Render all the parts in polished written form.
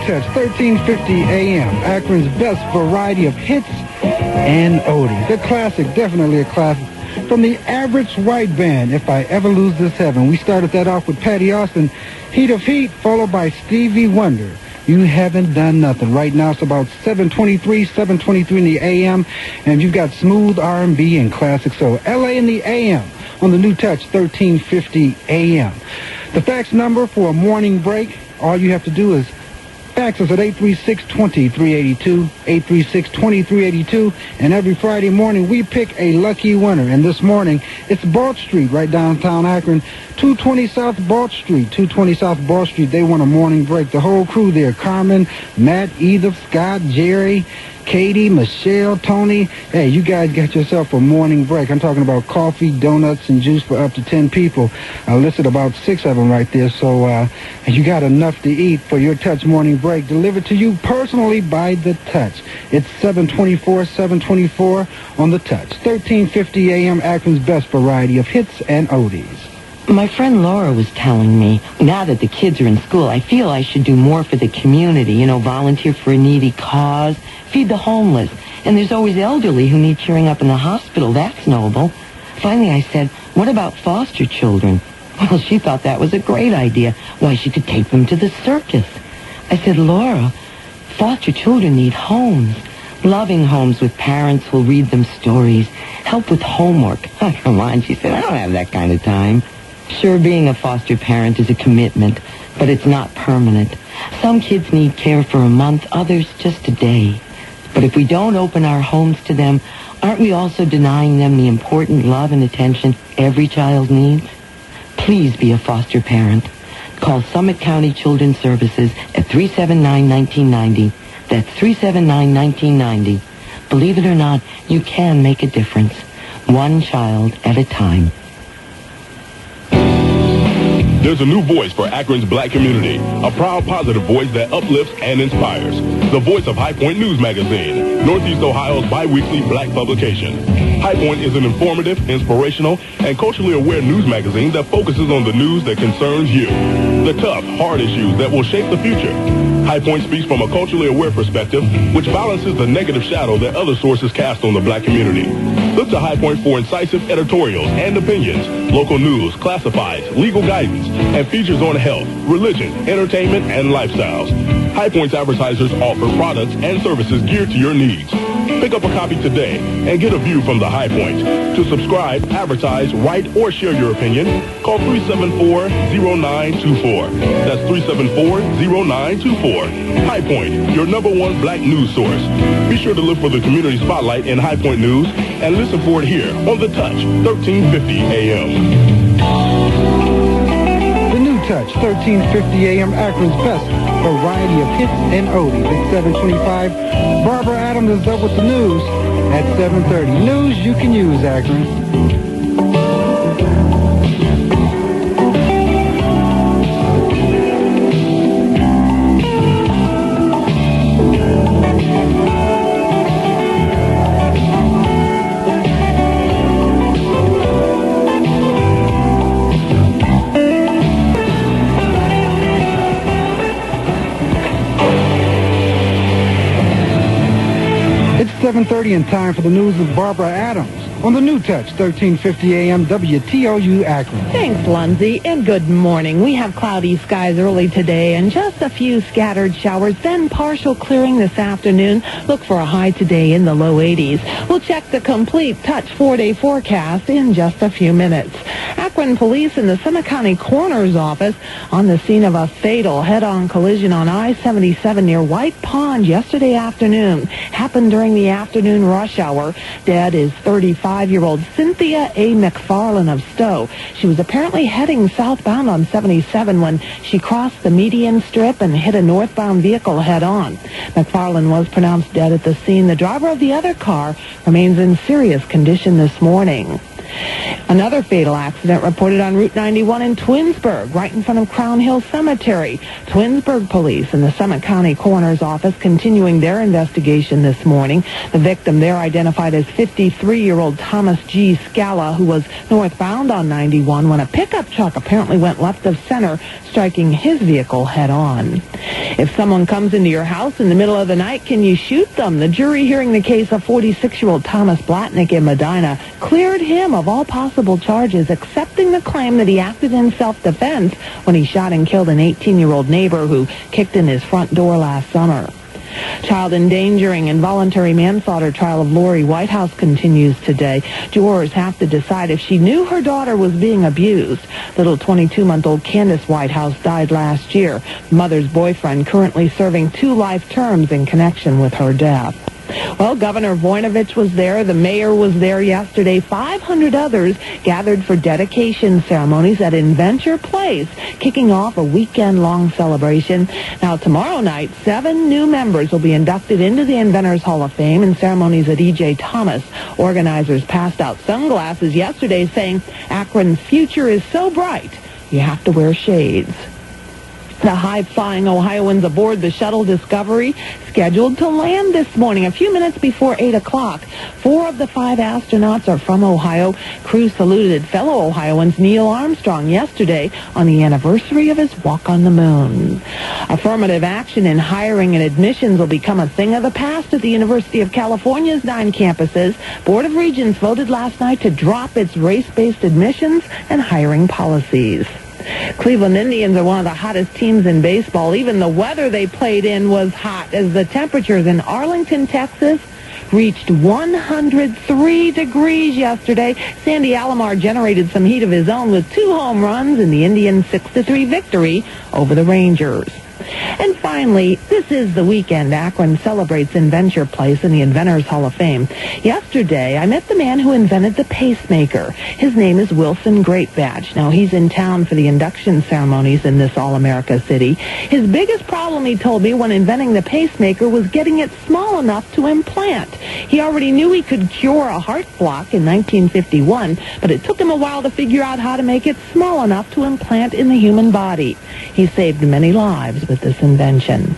Touch, 1350 AM, Akron's best variety of hits and oldies. A classic, definitely a classic. From the Average White Band, If I Ever Lose This Heaven. We started that off with Patty Austin, Heat of Heat, followed by Stevie Wonder, You Haven't Done Nothing. Right now it's about 7:23 in the AM, and you've got smooth R&B and classic soul. LA in the AM on the New Touch, 1350 AM. The fax number for a morning break, all you have to do is fax us at 836-2382, 836-2382, and every Friday morning we pick a lucky winner. And this morning, it's Balt Street, right downtown Akron, 220 South Balt Street, 220 South Balt Street. They won a morning break. The whole crew there, Carmen, Matt, Edith, Scott, Jerry, Katie, Michelle, Tony. Hey, you guys got yourself a morning break. I'm talking about coffee, donuts, and juice for up to 10 people. I listed about 6 of them right there, so you got enough to eat for your Touch morning break, delivered to you personally by The Touch. It's 724 on The Touch. 1350 AM, Akron's best variety of hits and oldies. My friend Laura was telling me, now that the kids are in school, I feel I should do more for the community, volunteer for a needy cause, feed the homeless. And there's always elderly who need cheering up in the hospital. That's noble. Finally, I said, what about foster children? Well, she thought that was a great idea. Why, she could take them to the circus. I said, Laura, foster children need homes. Loving homes with parents who'll read them stories, help with homework. Oh, come on, she said, I don't have that kind of time. Sure, being a foster parent is a commitment, but it's not permanent. Some kids need care for a month, others just a day. But if we don't open our homes to them, aren't we also denying them the important love and attention every child needs? Please be a foster parent. Call Summit County Children's Services at 379-1990. That's 379-1990. Believe it or not, you can make a difference. One child at a time. There's a new voice for Akron's black community, a proud, positive voice that uplifts and inspires. The voice of High Point News Magazine, Northeast Ohio's bi-weekly black publication. High Point is an informative, inspirational, and culturally aware news magazine that focuses on the news that concerns you. The tough, hard issues that will shape the future. High Point speaks from a culturally aware perspective, which balances the negative shadow that other sources cast on the black community. Look to High Point for incisive editorials and opinions, local news, classifieds, legal guidance, and features on health, religion, entertainment, and lifestyles. High Point's advertisers offer products and services geared to your needs. Pick up a copy today and get a view from the High Point. To subscribe, advertise, write, or share your opinion, call 374-0924. That's 374-0924. High Point, your #1 black news source. Be sure to look for the community spotlight in High Point News and listen for it here on The Touch, 1350 AM. The New Touch, 1350 AM, Akron's best variety of hits and oldies. At 7:25, Barbara Adams is up with the news at 7:30. News you can use, Akron. It's 7:30 and time for the news with Barbara Adams on the New Touch, 1350 AM, WTOU Akron. Thanks, Lindsay, and good morning. We have cloudy skies early today and just a few scattered showers, then partial clearing this afternoon. Look for a high today in the low 80s. We'll check the complete Touch 4-day forecast in just a few minutes. Akron police in the Summit County Coroner's Office on the scene of a fatal head-on collision on I-77 near White Pond yesterday afternoon. Happened during the afternoon rush hour. Dead is 35-year-old Cynthia A. McFarland of Stowe. She was apparently heading southbound on 77 when she crossed the median strip and hit a northbound vehicle head-on. McFarland was pronounced dead at the scene. The driver of the other car remains in serious condition this morning. Another fatal accident reported on Route 91 in Twinsburg, right in front of Crown Hill Cemetery. Twinsburg police and the Summit County Coroner's Office continuing their investigation this morning. The victim there identified as 53-year-old Thomas G. Scala, who was northbound on 91 when a pickup truck apparently went left of center, striking his vehicle head-on. If someone comes into your house in the middle of the night, can you shoot them? The jury hearing the case of 46-year-old Thomas Blatnick in Medina cleared him of all possible charges, accepting the claim that he acted in self-defense when he shot and killed an 18-year-old neighbor who kicked in his front door last summer. Child endangering and voluntary manslaughter trial of Lori Whitehouse continues today. Jurors have to decide if she knew her daughter was being abused. Little 22-month-old Candace Whitehouse died last year. Mother's boyfriend currently serving 2 life terms in connection with her death. Well, Governor Voinovich was there. The mayor was there yesterday. 500 others gathered for dedication ceremonies at Inventure Place, kicking off a weekend-long celebration. Now, tomorrow night, 7 new members will be inducted into the Inventors Hall of Fame in ceremonies at E.J. Thomas. Organizers passed out sunglasses yesterday saying, "Akron's future is so bright, you have to wear shades." The high-flying Ohioans aboard the shuttle Discovery scheduled to land this morning a few minutes before 8 o'clock. 4 of the 5 astronauts are from Ohio. Crew saluted fellow Ohioans Neil Armstrong yesterday on the anniversary of his walk on the moon. Affirmative action in hiring and admissions will become a thing of the past at the University of California's 9 campuses. Board of Regents voted last night to drop its race-based admissions and hiring policies. Cleveland Indians are one of the hottest teams in baseball. Even the weather they played in was hot as the temperatures in Arlington, Texas reached 103 degrees yesterday. Sandy Alomar generated some heat of his own with 2 home runs in the Indians' 6-3 victory over the Rangers. And finally, this is the weekend Akron celebrates Inventure Place in the Inventors Hall of Fame. Yesterday, I met the man who invented the pacemaker. His name is Wilson Greatbatch. Now, he's in town for the induction ceremonies in this all-America city. His biggest problem, he told me, when inventing the pacemaker was getting it small enough to implant. He already knew he could cure a heart block in 1951, but it took him a while to figure out how to make it small enough to implant in the human body. He saved many lives with this invention.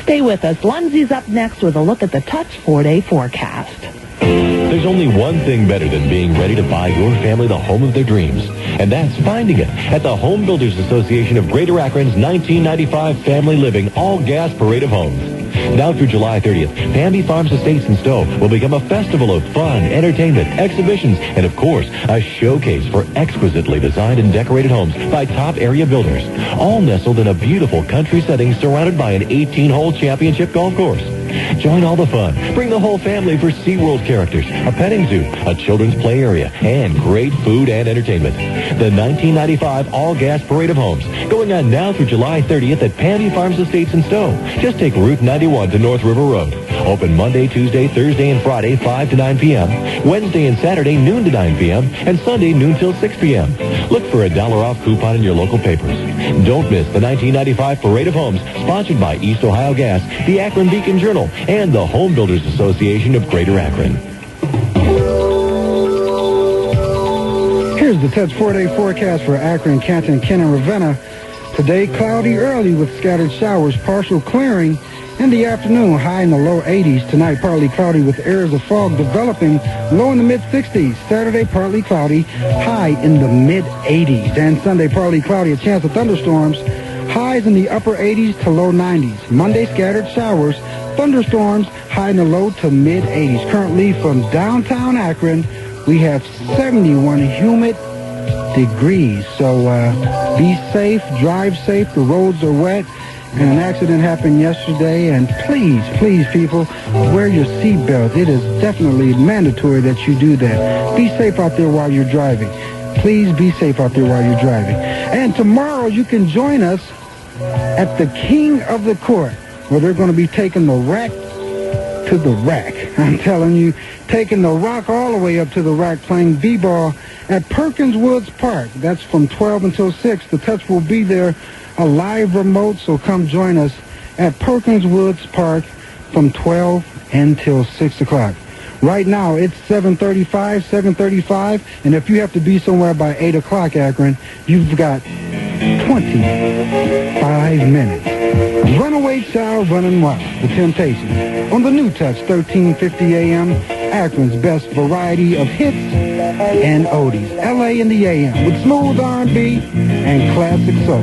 Stay with us. Lindsay's up next with a look at the Touch 4-day forecast. There's only one thing better than being ready to buy your family the home of their dreams, and that's finding it at the Home Builders Association of Greater Akron's 1995 Family Living All-Gas Parade of Homes. Now through July 30th, Pamby Farms Estates and Stowe will become a festival of fun, entertainment, exhibitions, and of course, a showcase for exquisitely designed and decorated homes by top area builders, all nestled in a beautiful country setting surrounded by an 18-hole championship golf course. Join all the fun. Bring the whole family for SeaWorld characters, a petting zoo, a children's play area, and great food and entertainment. The 1995 All-Gas Parade of Homes, going on now through July 30th at Pamby Farms Estates in Stowe. Just take Route 91 to North River Road. Open Monday, Tuesday, Thursday, and Friday, 5 to 9 p.m., Wednesday and Saturday, noon to 9 p.m., and Sunday, noon till 6 p.m. Look for a $1 off coupon in your local papers. Don't miss the 1995 Parade of Homes, sponsored by East Ohio Gas, the Akron Beacon Journal, and the Home Builders Association of Greater Akron. Here's the Touch 4-day forecast for Akron, Canton, Kent, and Ravenna. Today, cloudy early with scattered showers, partial clearing in the afternoon, high in the low 80s. Tonight, partly cloudy with areas of fog developing, low in the mid-60s. Saturday, partly cloudy, high in the mid-80s. And Sunday, partly cloudy, a chance of thunderstorms, highs in the upper 80s to low 90s. Monday, scattered showers, thunderstorms, high in the low to mid-80s. Currently, from downtown Akron, we have 71 humid degrees. So be safe, drive safe. The roads are wet. And an accident happened yesterday, and please, people, wear your seatbelt. It is definitely mandatory that you do that. Be safe out there while you're driving. Please be safe out there while you're driving. And tomorrow you can join us at the King of the Court, where they're going to be taking the rack to the rack. I'm telling you, taking the rock all the way up to the rack, playing b-ball at Perkins Woods Park. That's from 12 until 6. The Touch will be there, a live remote, so come join us at Perkins Woods Park from 12 until 6 o'clock. Right now, it's 7:35, and if you have to be somewhere by 8 o'clock, Akron, you've got 25 minutes. Runaway Child Running Wild, The Temptations, on the New Touch, 1350 AM, Akron's best variety of hits and oldies. LA in the AM, with smooth R&B and classic soul.